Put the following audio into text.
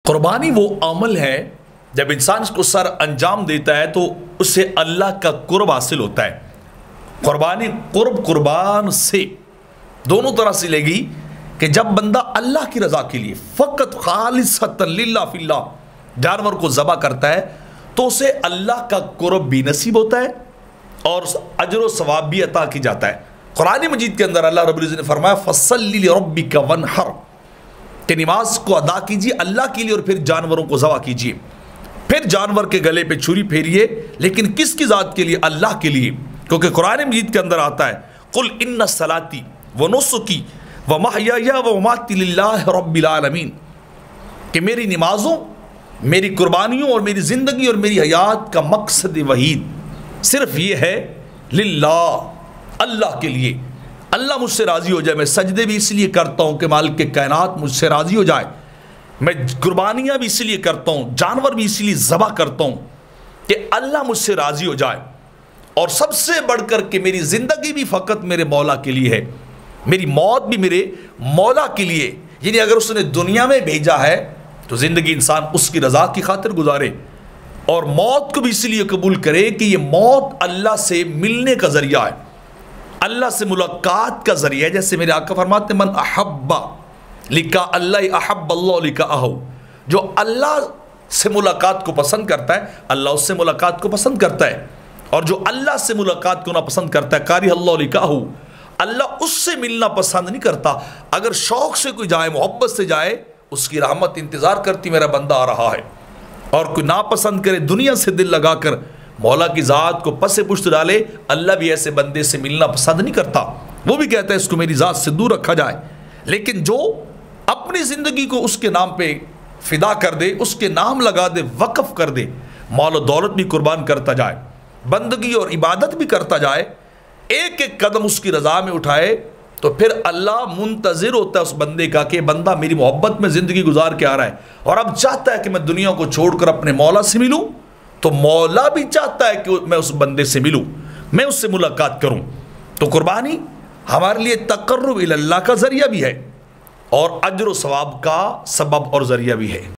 قربانی وہ عمل ہے جب انسان اس کو سر انجام دیتا ہے تو اسے اللہ کا قرب حاصل ہوتا ہے۔ قربانی قرب قربان سے دونوں طرح سے لے گی کہ جب بندہ اللہ کی رضا کے لیے فقط خالصۃ للہ فی اللہ جانور کو ذبح کرتا ہے تو اسے اللہ کا قرب بھی نصیب ہوتا ہے اور اجر و ثواب بھی عطا کی جاتا ہے۔ قرآن مجید کے اندر اللہ رب العزت نے فرمایا فَصَلِّ لِرَبِّكَ وَانْحَرْ کہ نماز کو ادا کیجیے اللہ کے لیے اور پھر جانوروں کو ذبح کیجیے۔ پھر جانور کے گلے پہ چھری پھیریے، لیکن کس کی ذات کے لیے؟ اللہ کے لیے، کیونکہ قرآن مجید کے اندر آتا ہے قُلْ إِنَّ صَلَاتِي وَنُسُكِي وَمَحْيَايَ وَمَمَاتِي لِلَّهِ رَبِّ الْعَالَمِينَ کہ میری نمازوں، میری قربانیوں اور میری زندگی اور میری حیات کا مقصد وحید صرف یہ ہے للہ، اللہ کے لیے۔ اللہ مجھ سے راضی ہو جائے، میں سجدے بھی اس لیے کرتا ہوں کہ مالک کائنات مجھ سے راضی ہو جائے، میں قربانیاں بھی اس لیے کرتا ہوں، جانور بھی اس لیے ذبح کرتا ہوں کہ اللہ مجھ سے راضی ہو جائے، اور سب سے بڑھ کر کے میری زندگی بھی فقط میرے مولا کے لیے ہے، میری موت بھی میرے مولا کے لیے۔ یعنی اگر اس نے دنیا میں بھیجا ہے تو زندگی انسان اس کی رضا کی خاطر گزارے، اور موت کو بھی اس لیے قبول کرے کہ یہ موت اللہ سے ملنے کا ذریعہ ہے، اللہ سے ملاقات کا ذریعہ ہے۔ جیسے میرے آقا فرماتے ہیں من احب لکا اللہ احب اللہ لکاہو، جو اللہ سے ملاقات کو پسند کرتا ہے اللہ اس سے ملاقات کو پسند کرتا ہے، اور جو اللہ سے ملاقات کو نہ پسند کرتا ہے کاری اللہ لکاہو، اللہ اس سے ملنا پسند نہیں کرتا۔ اگر شوق سے کوئی جائے، محبت سے جائے، اس کی رحمت انتظار کرتی میرا بندہ آ رہا ہے، اور کوئی ناپسند کرے دنیا سے دل لگا کر مولا کی ذات کو پس پشت ڈالے، اللہ بھی ایسے بندے سے ملنا پسند نہیں کرتا، وہ بھی کہتا ہے اس کو میری ذات سے دور رکھا جائے۔ لیکن جو اپنی زندگی کو اس کے نام پہ فدا کر دے، اس کے نام لگا دے، وقف کر دے، مال و دولت بھی قربان کرتا جائے، بندگی اور عبادت بھی کرتا جائے، ایک ایک قدم اس کی رضا میں اٹھائے، تو پھر اللہ منتظر ہوتا ہے اس بندے کا کہ بندہ میری محبت میں زندگی گزار کے آ رہا ہے اور اب چاہتا ہے کہ میں دنیا کو چھوڑ کر اپنے مولا سے ملوں، تو مولا بھی چاہتا ہے کہ میں اس بندے سے ملوں، میں اس سے ملاقات کروں۔ تو قربانی ہمارے لیے تقرب الی اللہ کا ذریعہ بھی ہے اور اجر و ثواب کا سبب اور ذریعہ بھی ہے۔